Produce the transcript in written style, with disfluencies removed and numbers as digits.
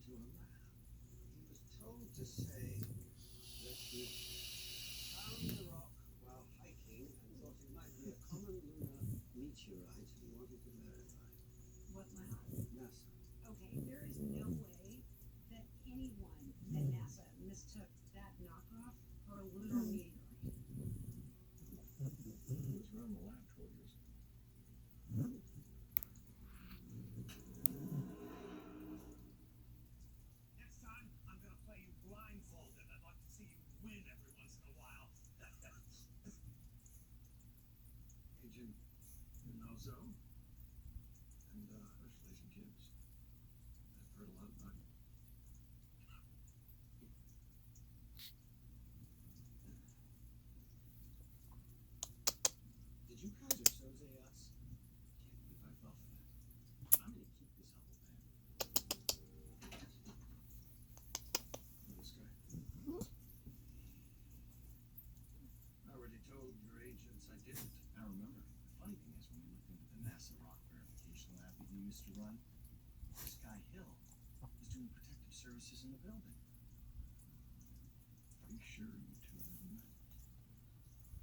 into a lab. He was told to say that he found the rock while hiking and thought it might be a common lunar meteorite and he wanted to verify. What lab? NASA. Okay, there is no way that anyone at NASA mistook that knockoff for a lunar meteorite. He was around the lab 12 years ago. Next time, I'm gonna play you blindfolded. I'd like to see you win every once in a while. Hey, Jim, you know Zoe? And her relation Kim's. I've heard a lot about you. Did you kind of soze us? Can't believe I fell for that. I'm gonna keep this Hubble pen. Look at this guy. I already told your agents I didn't. I remember. The funny thing is, when we looked into the NASA rock verification lab that you used to run, this guy Hill was doing protective services in the building. Are you sure you